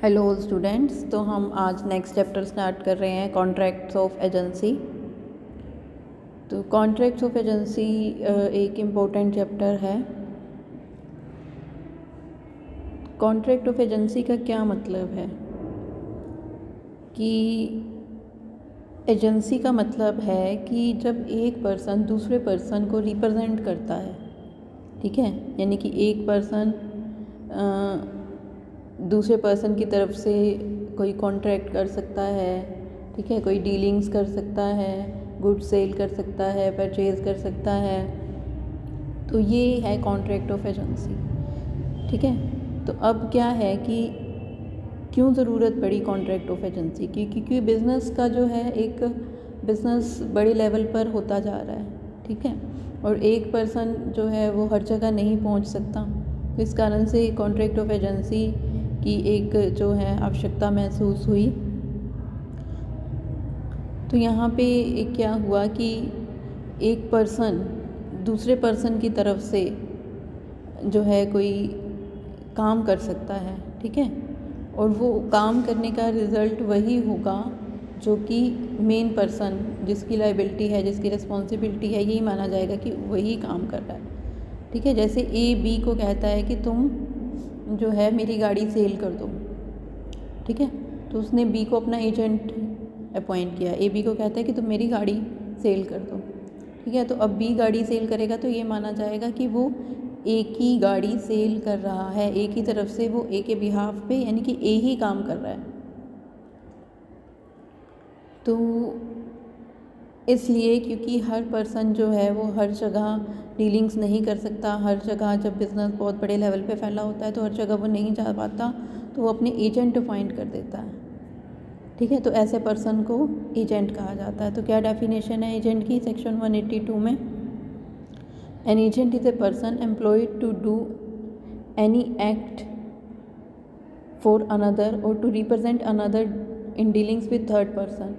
Hello students, तो हम आज नेक्स्ट चैप्टर स्टार्ट कर रहे हैं कॉन्ट्रैक्ट्स ऑफ एजेंसी। तो कॉन्ट्रैक्ट्स ऑफ एजेंसी एक इम्पोर्टेंट चैप्टर है। कॉन्ट्रैक्ट ऑफ एजेंसी का क्या मतलब है कि एजेंसी का मतलब है कि जब एक पर्सन दूसरे पर्सन को रिप्रेजेंट करता है, ठीक है, यानी कि एक पर्सन दूसरे पर्सन की तरफ से कोई कॉन्ट्रैक्ट कर सकता है, ठीक है, कोई डीलिंग्स कर सकता है, गुड्स सेल कर सकता है, परचेज़ कर सकता है। तो ये है कॉन्ट्रैक्ट ऑफ एजेंसी, ठीक है। तो अब क्या है कि क्यों ज़रूरत पड़ी कॉन्ट्रैक्ट ऑफ एजेंसी की? क्योंकि बिज़नेस का जो है एक बिज़नेस बड़े लेवल पर होता जा रहा है, ठीक है, और एक पर्सन जो है वो हर जगह नहीं पहुंच सकता। तो इस कारण से कॉन्ट्रैक्ट ऑफ एजेंसी की एक जो है आवश्यकता महसूस हुई। तो यहाँ पे एक क्या हुआ कि एक पर्सन दूसरे पर्सन की तरफ से जो है कोई काम कर सकता है, ठीक है, और वो काम करने का रिज़ल्ट वही होगा जो कि मेन पर्सन जिसकी लायबिलिटी है, जिसकी रिस्पॉन्सिबिलिटी है, यही माना जाएगा कि वही काम कर रहा है, ठीक है। जैसे ए बी को कहता है कि तुम जो है मेरी गाड़ी सेल कर दो, ठीक है, तो उसने बी को अपना एजेंट अपॉइंट किया। ए बी को कहता है कि तुम मेरी गाड़ी सेल कर दो, ठीक है। तो अब बी गाड़ी सेल करेगा तो ये माना जाएगा कि वो ए की गाड़ी सेल कर रहा है, ए की तरफ से वो ए के बिहाफ पे, यानी कि ए ही काम कर रहा है। तो इसलिए क्योंकि हर पर्सन जो है वो हर जगह डीलिंग्स नहीं कर सकता, हर जगह जब बिज़नेस बहुत बड़े लेवल पे फैला होता है तो हर जगह वो नहीं जा पाता, तो वो अपने एजेंट अपॉइंट कर देता है, ठीक है। तो ऐसे पर्सन को एजेंट कहा जाता है। तो क्या डेफिनेशन है एजेंट की? सेक्शन 182 में, an agent is a person employed to do any act for another और to represent another in dealings with third person.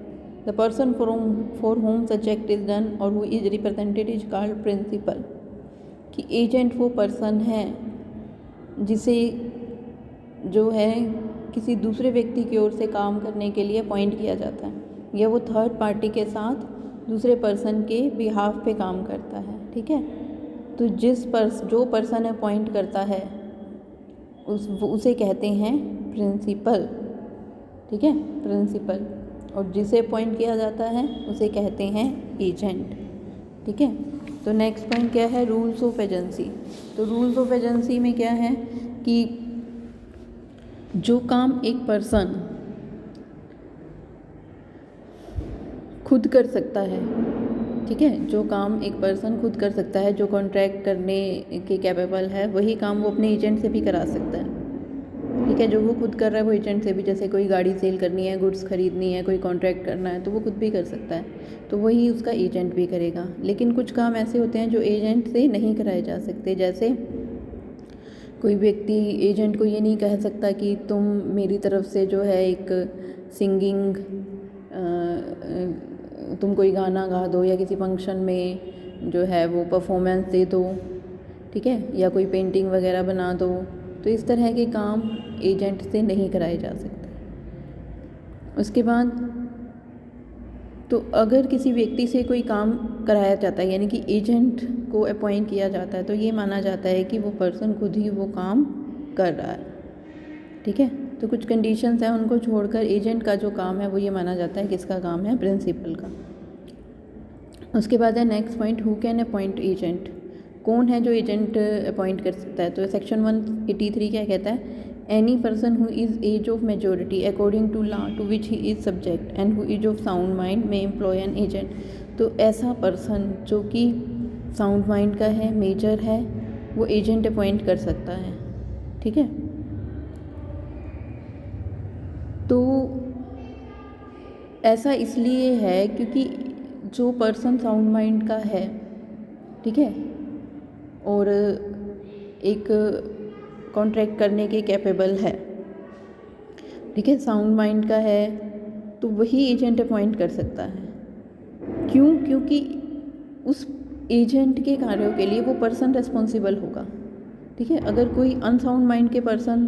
The person for whom such act is done or who is represented is called principal। कि agent वो person है जिसे जो है किसी दूसरे व्यक्ति की ओर से काम करने के लिए अपॉइंट किया जाता है, या वो थर्ड पार्टी के साथ दूसरे पर्सन के बिहाफ पे काम करता है, ठीक है। तो जो पर्सन अपॉइंट करता है उसे कहते हैं प्रिंसिपल, ठीक है, प्रिंसिपल। और जिसे अपॉइंट किया जाता है उसे कहते हैं एजेंट, ठीक है। तो नेक्स्ट पॉइंट क्या है? Rules of agency. तो रूल्स ऑफ एजेंसी में क्या है कि जो काम एक पर्सन खुद कर सकता है, ठीक है, जो काम एक पर्सन खुद कर सकता है, जो कॉन्ट्रैक्ट करने के कैपेबल है, वही काम वो अपने एजेंट से भी करा सकता है, ठीक है। जो वो खुद कर रहा है वो एजेंट से भी, जैसे कोई गाड़ी सेल करनी है, गुड्स खरीदनी है, कोई कॉन्ट्रैक्ट करना है, तो वो खुद भी कर सकता है, तो वही उसका एजेंट भी करेगा। लेकिन कुछ काम ऐसे होते हैं जो एजेंट से नहीं कराए जा सकते। जैसे कोई व्यक्ति एजेंट को ये नहीं कह सकता कि तुम मेरी तरफ से जो है एक सिंगिंग तुम कोई गाना गा दो, या किसी फंक्शन में जो है वो परफॉर्मेंस दे दो, ठीक है, या कोई पेंटिंग वगैरह बना दो। तो इस तरह के काम एजेंट से नहीं कराए जा सकते। उसके बाद तो अगर किसी व्यक्ति से कोई काम कराया जाता है, यानी कि एजेंट को अपॉइंट किया जाता है, तो ये माना जाता है कि वो पर्सन खुद ही वो काम कर रहा है, ठीक है। तो कुछ कंडीशंस हैं, उनको छोड़कर एजेंट का जो काम है वो ये माना जाता है किसका काम है? प्रिंसिपल का। उसके बाद है next point, who can appoint agent. कौन है जो एजेंट अपॉइंट कर सकता है? तो सेक्शन 183 क्या कहता है? Any person who is age of majority according to law to which he is subject and who is of sound mind may employ an agent. तो ऐसा पर्सन जो कि साउंड माइंड का है, मेजर है, वो एजेंट अपॉइंट कर सकता है, ठीक है। तो ऐसा इसलिए है क्योंकि जो पर्सन साउंड माइंड का है, ठीक है, और एक कॉन्ट्रैक्ट करने के कैपेबल है, ठीक है, साउंड माइंड का है, तो वही एजेंट अपॉइंट कर सकता है। क्यों? क्योंकि उस एजेंट के कार्यों के लिए वो पर्सन रिस्पॉन्सिबल होगा, ठीक है। अगर कोई अनसाउंड माइंड के पर्सन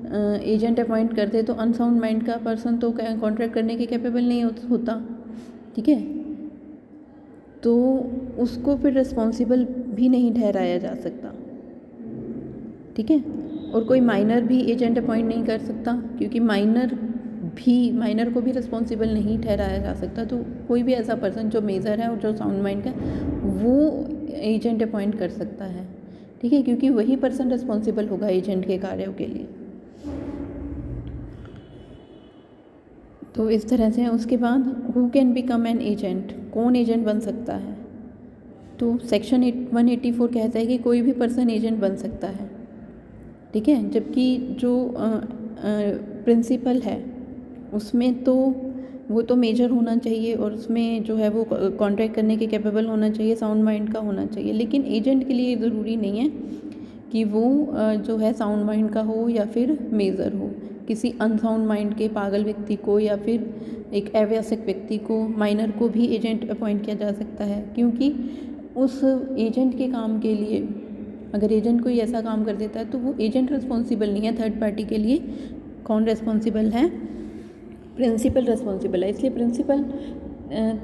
एजेंट अपॉइंट करते तो अनसाउंड माइंड का पर्सन तो कॉन्ट्रैक्ट करने के कैपेबल नहीं होता, ठीक है, तो उसको फिर रिस्पॉन्सिबल भी नहीं ठहराया जा सकता, ठीक है। और कोई माइनर भी एजेंट अपॉइंट नहीं कर सकता, क्योंकि माइनर को भी रिस्पॉन्सिबल नहीं ठहराया जा सकता। तो कोई भी ऐसा पर्सन जो मेजर है और जो साउंड माइंड का, वो एजेंट अपॉइंट कर सकता है, ठीक है, क्योंकि वही पर्सन रिस्पॉन्सिबल होगा एजेंट के कार्यों के लिए। तो इस तरह से उसके बाद who can become an agent, कौन एजेंट बन सकता है। तो सेक्शन 184 कहता है कि कोई भी पर्सन एजेंट बन सकता है, ठीक है। जबकि जो प्रिंसिपल है उसमें तो वो तो मेजर होना चाहिए और उसमें जो है वो कॉन्ट्रैक्ट करने के कैपेबल होना चाहिए, साउंड माइंड का होना चाहिए। लेकिन एजेंट के लिए ज़रूरी नहीं है कि वो जो है साउंड माइंड का हो या फिर मेजर हो। किसी अनसाउंड माइंड के पागल व्यक्ति को या फिर एक अवयस्क व्यक्ति को, माइनर को भी एजेंट अपॉइंट किया जा सकता है, क्योंकि उस एजेंट के काम के लिए अगर एजेंट कोई ऐसा काम कर देता है तो वो एजेंट रिस्पॉन्सिबल नहीं है, थर्ड पार्टी के लिए कौन रिस्पॉन्सिबल है, प्रिंसिपल रिस्पॉन्सिबल है। इसलिए प्रिंसिपल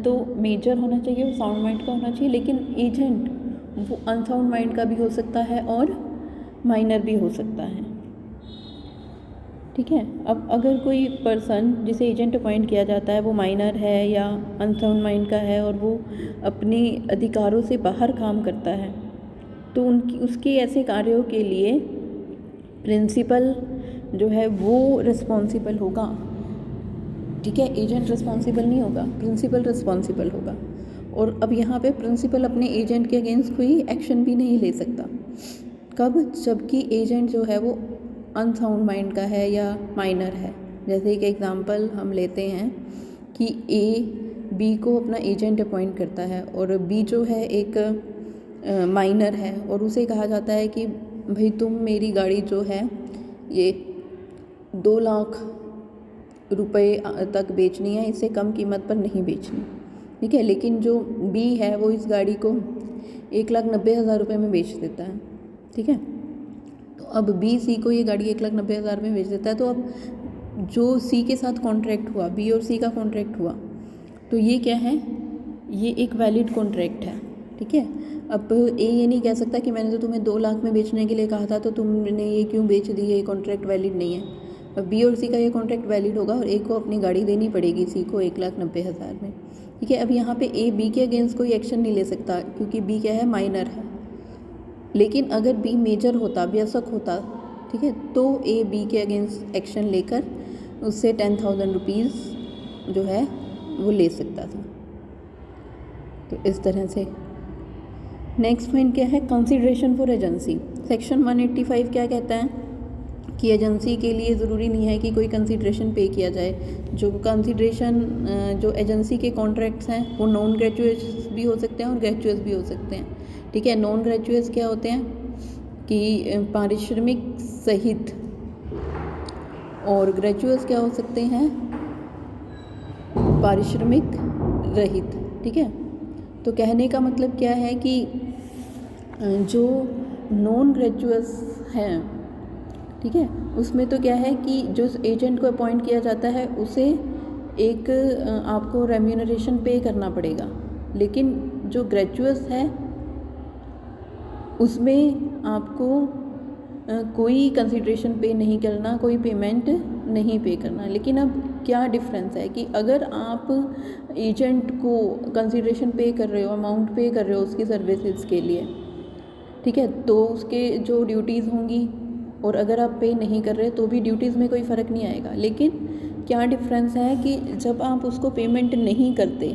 तो मेजर होना चाहिए और साउंड माइंड का होना चाहिए, लेकिन एजेंट वो अनसाउंड माइंड का भी हो सकता है और माइनर भी हो सकता है, ठीक है। अब अगर कोई पर्सन जिसे एजेंट अपॉइंट किया जाता है वो माइनर है या अनसाउंड माइंड का है और वो अपने अधिकारों से बाहर काम करता है, तो उसके ऐसे कार्यों के लिए प्रिंसिपल जो है वो रिस्पॉन्सिबल होगा, ठीक है। एजेंट रिस्पॉन्सिबल नहीं होगा, प्रिंसिपल रिस्पॉन्सिबल होगा। और अब यहाँ पे प्रिंसिपल अपने एजेंट के अगेंस्ट कोई एक्शन भी नहीं ले सकता। कब? जबकि एजेंट जो है वो अनसाउंड माइंड का है या माइनर है। जैसे एक एग्जांपल हम लेते हैं कि ए बी को अपना एजेंट अपॉइंट करता है और बी जो है एक माइनर है और उसे कहा जाता है कि भाई तुम मेरी गाड़ी जो है ये 2 लाख रुपए तक बेचनी है, इससे कम कीमत पर नहीं बेचनी, ठीक है। लेकिन जो बी है वो इस गाड़ी को 1,90,000 रुपये में बेच देता है, ठीक है। तो अब बी सी को ये गाड़ी 1,90,000 में बेच देता है। तो अब जो सी के साथ कॉन्ट्रैक्ट हुआ, बी और सी का कॉन्ट्रैक्ट हुआ, तो ये क्या है, ये एक वैलिड कॉन्ट्रैक्ट है, ठीक है। अब ए ये नहीं कह सकता कि मैंने तो तुम्हें 2 लाख में बेचने के लिए कहा था तो तुमने ये क्यों बेच दी है, ये कॉन्ट्रैक्ट वैलिड नहीं है। अब बी और सी का ये कॉन्ट्रैक्ट वैलिड होगा और ए को अपनी गाड़ी देनी पड़ेगी सी को 1,90,000 में, ठीक है। अब यहाँ पे ए बी के अगेंस्ट कोई एक्शन नहीं ले सकता क्योंकि बी क्या है, माइनर है। लेकिन अगर बी मेजर होता, वयस्क होता, ठीक है, तो ए बी के अगेंस्ट एक्शन लेकर उससे 10,000 रुपीज़ जो है वो ले सकता था। तो इस तरह से नेक्स्ट पॉइंट क्या है, कंसिडरेशन फॉर एजेंसी। सेक्शन 185 क्या कहता है कि एजेंसी के लिए ज़रूरी नहीं है कि कोई कंसिडरेशन पे किया जाए। जो कंसिडरेशन जो एजेंसी के कॉन्ट्रैक्ट्स हैं वो नॉन ग्रेचुएट्स भी हो सकते हैं और ग्रेचुएट्स भी हो सकते हैं, ठीक है। नॉन ग्रेचुएट्स क्या होते हैं कि पारिश्रमिक सहित, और ग्रेचुएट्स क्या हो सकते हैं, पारिश्रमिक रहित, ठीक है। तो कहने का मतलब क्या है कि जो नॉन ग्रेचुएट्स हैं, ठीक है, उसमें तो क्या है कि जो एजेंट को अपॉइंट किया जाता है उसे एक आपको रेम्यूनरेशन पे करना पड़ेगा। लेकिन जो ग्रेचुएट्स है उसमें आपको कोई कंसिडरेशन पे नहीं करना, कोई पेमेंट नहीं पे करना। लेकिन अब क्या डिफरेंस है कि अगर आप एजेंट को कंसिडरेशन पे कर रहे हो, अमाउंट पे कर रहे हो उसकी सर्विसेज के लिए, ठीक है, तो उसके जो ड्यूटीज़ होंगी, और अगर आप पे नहीं कर रहे तो भी ड्यूटीज़ में कोई फ़र्क नहीं आएगा। लेकिन क्या डिफरेंस है कि जब आप उसको पेमेंट नहीं करते,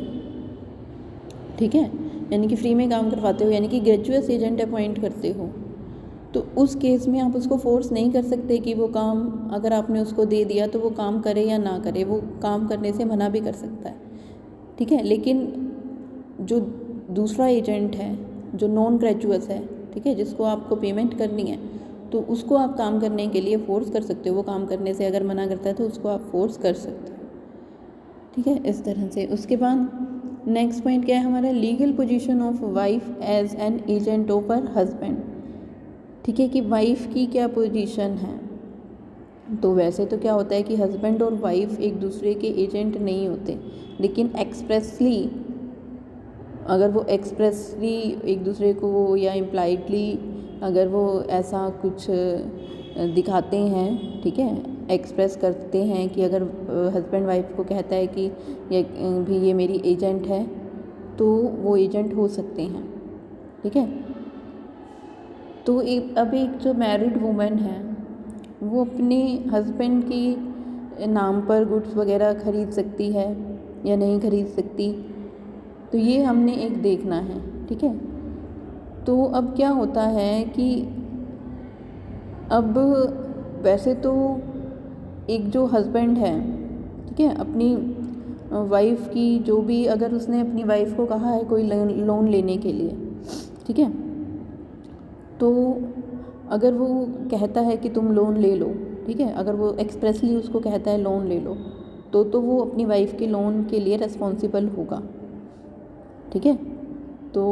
ठीक है, यानी कि फ्री में काम करवाते हो, यानी कि ग्रेचुएट्स एजेंट अपॉइंट करते हो, तो उस केस में आप उसको फोर्स नहीं कर सकते कि वो काम अगर आपने उसको दे दिया तो वो काम करे या ना करे, वो काम करने से मना भी कर सकता है, ठीक है। लेकिन जो दूसरा एजेंट है जो नॉन ग्रेचुएट्स है, ठीक है, जिसको आपको पेमेंट करनी है, तो उसको आप काम करने के लिए फ़ोर्स कर सकते हो। वो काम करने से अगर मना करता है तो उसको आप फोर्स कर सकते हो, ठीक है, इस तरह से। उसके बाद नेक्स्ट पॉइंट क्या है हमारा, legal position of wife as an agent of her husband, ठीक है, कि वाइफ की क्या पोजीशन है। तो वैसे तो क्या होता है कि हस्बैंड और वाइफ एक दूसरे के एजेंट नहीं होते, लेकिन एक्सप्रेसली अगर वो एक्सप्रेसली एक दूसरे को या इम्प्लाइडली अगर वो ऐसा कुछ दिखाते हैं, ठीक है, एक्सप्रेस करते हैं कि अगर हस्बैंड वाइफ को कहता है कि ये मेरी एजेंट है, तो वो एजेंट हो सकते हैं, ठीक है। तो अब एक जो मैरिड वुमन है वो अपने हस्बैंड की नाम पर गुड्स वगैरह ख़रीद सकती है या नहीं ख़रीद सकती, तो ये हमने एक देखना है, ठीक है। तो अब क्या होता है कि अब वैसे तो एक जो हस्बैंड है, ठीक है, अपनी वाइफ की जो भी अगर उसने अपनी वाइफ को कहा है कोई लोन लेने के लिए, ठीक है, तो अगर वो कहता है कि तुम लोन ले लो, ठीक है, अगर वो एक्सप्रेसली उसको कहता है लोन ले लो, तो वो अपनी वाइफ के लोन के लिए रिस्पॉन्सिबल होगा, ठीक है। तो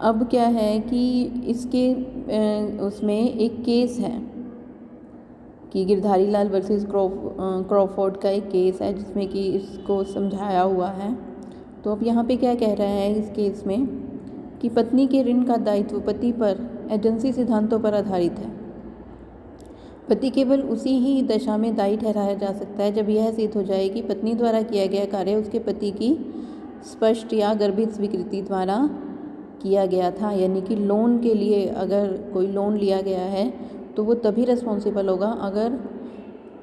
अब क्या है कि इसके उसमें एक केस है कि गिरधारी लाल वर्सेस क्रॉफोर्ड का एक केस है जिसमें कि इसको समझाया हुआ है। तो अब यहाँ पे क्या कह रहा है इस केस में कि पत्नी के ऋण का दायित्व पति पर एजेंसी सिद्धांतों पर आधारित है। पति केवल उसी ही दशा में दायी ठहराया जा सकता है जब यह सिद्ध हो जाए कि पत्नी द्वारा किया गया कार्य उसके पति की स्पष्ट या गर्भित स्वीकृति द्वारा किया गया था। यानी कि लोन के लिए अगर कोई लोन लिया गया है तो वो तभी रिस्पॉन्सिबल होगा अगर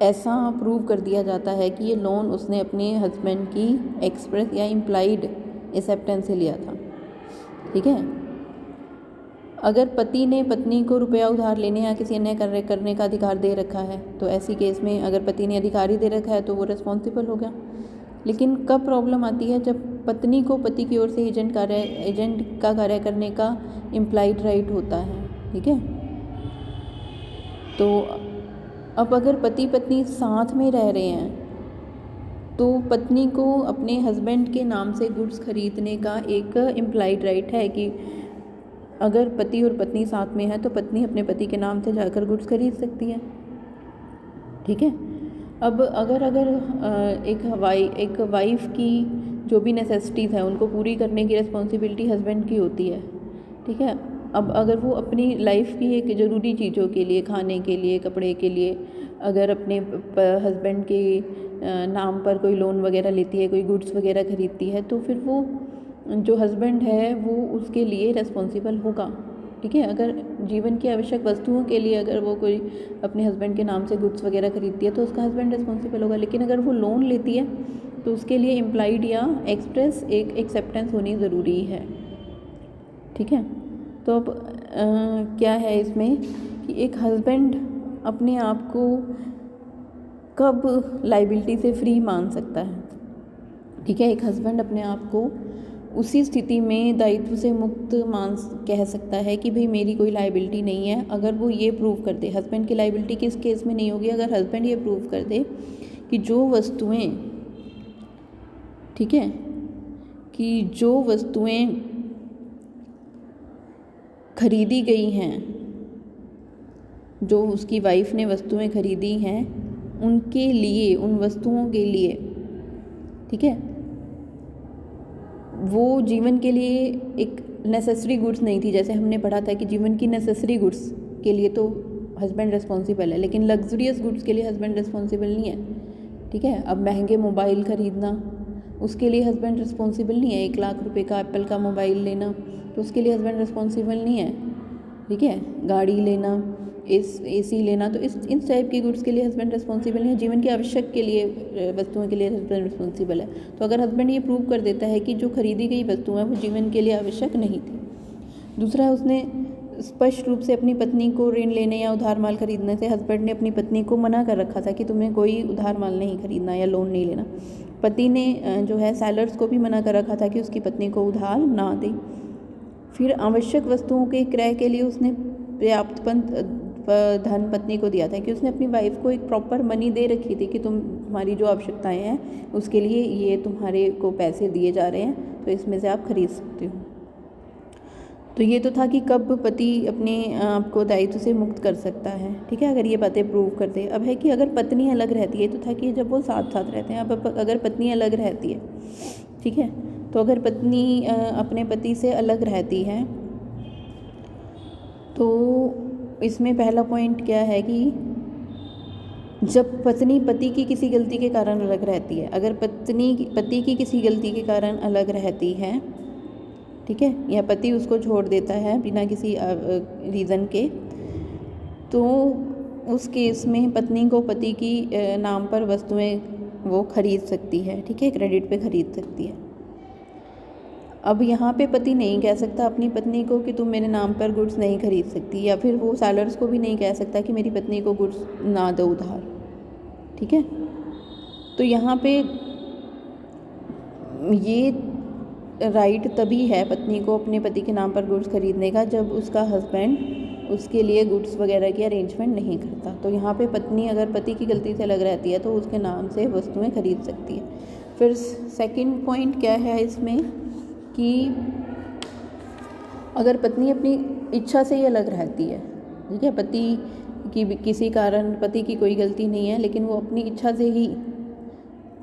ऐसा प्रूव कर दिया जाता है कि ये लोन उसने अपने हस्बैंड की एक्सप्रेस या इम्प्लाइड एक्सेप्टेंस से लिया था, ठीक है। अगर पति ने पत्नी को रुपया उधार लेने या किसी अन्य कार्य करने का अधिकार दे रखा है तो ऐसी केस में अगर पति ने अधिकार ही दे रखा है तो वो रिस्पॉन्सिबल हो गया। लेकिन कब प्रॉब्लम आती है, जब पत्नी को पति की ओर से एजेंट का कार्य करने का इम्प्लाइड राइट होता है, ठीक है। तो अब अगर पति पत्नी साथ में रह रहे हैं तो पत्नी को अपने हस्बैंड के नाम से गुड्स खरीदने का एक इम्प्लाइड राइट है कि अगर पति और पत्नी साथ में है तो पत्नी अपने पति के नाम से जाकर गुड्स खरीद सकती है, ठीक है। अब अगर एक वाइफ की जो भी नेसेसिटीज़ हैं उनको पूरी करने की रिस्पॉन्सिबिलिटी हस्बैंड की होती है, ठीक है। अब अगर वो अपनी लाइफ की एक ज़रूरी चीज़ों के लिए, खाने के लिए, कपड़े के लिए अगर अपने हस्बैंड के नाम पर कोई लोन वगैरह लेती है, कोई गुड्स वगैरह खरीदती है, तो फिर वो जो हस्बैंड है वो उसके लिए रिस्पॉन्सिबल होगा, ठीक है। अगर जीवन की आवश्यक वस्तुओं के लिए अगर वो कोई अपने हस्बैंड के नाम से गुड्स वगैरह खरीदती है तो उसका हस्बैंड रिस्पॉन्सिबल होगा। लेकिन अगर वो लोन लेती है तो उसके लिए इम्प्लाइड या एक्सप्रेस एक एक्सेप्टेंस होनी ज़रूरी है, ठीक है। तो अब क्या है इसमें कि एक हस्बैंड अपने आप को कब लाइबिलिटी से फ्री मान सकता है, ठीक है। एक हस्बैंड अपने आप को उसी स्थिति में दायित्व से मुक्त कह सकता है कि भाई मेरी कोई लाइबिलिटी नहीं है अगर वो ये प्रूव कर दे। हस्बैंड की लाइबिलिटी किस केस में नहीं होगी, अगर हस्बैंड ये प्रूव कर दे कि जो वस्तुएं, ठीक है, कि जो वस्तुएं खरीदी गई हैं, जो उसकी वाइफ ने वस्तुएं खरीदी हैं उनके लिए, उन वस्तुओं के लिए, ठीक है, वो जीवन के लिए एक नेसेसरी गुड्स नहीं थी। जैसे हमने पढ़ा था कि जीवन की नेसेसरी गुड्स के लिए तो हस्बैंड रिस्पॉन्सिबल है, लेकिन लग्जरियस गुड्स के लिए हस्बैंड रिस्पॉन्सिबल नहीं है, ठीक है। अब महंगे मोबाइल ख़रीदना उसके लिए हस्बैंड रिस्पॉन्सिबल नहीं है। 1 लाख रुपए का एप्पल का मोबाइल लेना तो उसके लिए हस्बैंड रिस्पॉन्सिबल नहीं है, ठीक है। गाड़ी लेना, AC लेना, तो इस टाइप की गुड्स के लिए हस्बैंड रिस्पॉन्सिबल नहीं है। जीवन के आवश्यक के लिए वस्तुओं के लिए हस्बैंड रिस्पॉन्सिबल है। तो अगर हस्बैंड ये प्रूव कर देता है कि जो खरीदी गई वस्तुएं वो जीवन के लिए आवश्यक नहीं थी। दूसरा, उसने स्पष्ट रूप से अपनी पत्नी को ऋण लेने या उधार माल खरीदने से हस्बैंड ने अपनी पत्नी को मना कर रखा था कि तुम्हें कोई उधार माल नहीं खरीदना या लोन नहीं लेना। पति ने जो है सेलर्स को भी मना कर रखा था कि उसकी पत्नी को उधार ना दे। फिर आवश्यक वस्तुओं के क्रय के लिए उसने पर्याप्त धन पत्नी को दिया था कि उसने अपनी वाइफ को एक प्रॉपर मनी दे रखी थी कि तुम्हारी जो आवश्यकताएं हैं उसके लिए ये तुम्हारे को पैसे दिए जा रहे हैं तो इसमें से आप खरीद सकते हो। तो ये तो था कि कब पति अपने आप को दायित्व से मुक्त कर सकता है, ठीक है, अगर ये बातें प्रूव कर दे। अब है कि अगर पत्नी अलग रहती है, तो था कि जब वो साथ साथ रहते हैं। अब अगर पत्नी अलग रहती है, ठीक है, तो अगर पत्नी अपने पति से अलग रहती है, तो इसमें पहला पॉइंट क्या है कि जब पत्नी पति की किसी गलती के कारण अलग रहती है, अगर पति की किसी गलती के कारण अलग रहती है, ठीक है, या पति उसको छोड़ देता है बिना किसी रीज़न के, तो उस केस में पत्नी को पति की नाम पर वस्तुएं वो खरीद सकती है, ठीक है, क्रेडिट पे खरीद सकती है। अब यहाँ पे पति नहीं कह सकता अपनी पत्नी को कि तुम मेरे नाम पर गुड्स नहीं खरीद सकती, या फिर वो सेलर्स को भी नहीं कह सकता कि मेरी पत्नी को गुड्स ना दो उधार, ठीक है। तो यहाँ पे ये राइट तभी है पत्नी को अपने पति के नाम पर गुड्स खरीदने का, जब उसका हस्बैंड उसके लिए गुड्स वगैरह की अरेंजमेंट नहीं करता। तो यहाँ पे पत्नी अगर पति की गलती से अलग रहती है, तो उसके नाम से वस्तुएं खरीद सकती है। फिर सेकंड पॉइंट क्या है इसमें कि अगर पत्नी अपनी इच्छा से ही अलग रहती है, ठीक है, पति की किसी कारण, पति की कोई गलती नहीं है, लेकिन वो अपनी इच्छा से ही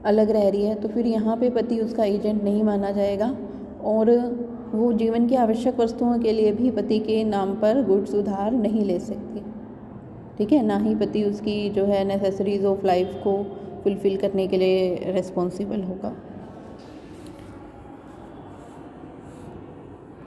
अलग रह रही है, तो फिर यहाँ पे पति उसका एजेंट नहीं माना जाएगा, और वो जीवन की आवश्यक वस्तुओं के लिए भी पति के नाम पर गुड्स उधार नहीं ले सकती, ठीक है, ना ही पति उसकी जो है नेसेसरीज ऑफ लाइफ को फुलफ़िल करने के लिए रिस्पॉन्सिबल होगा।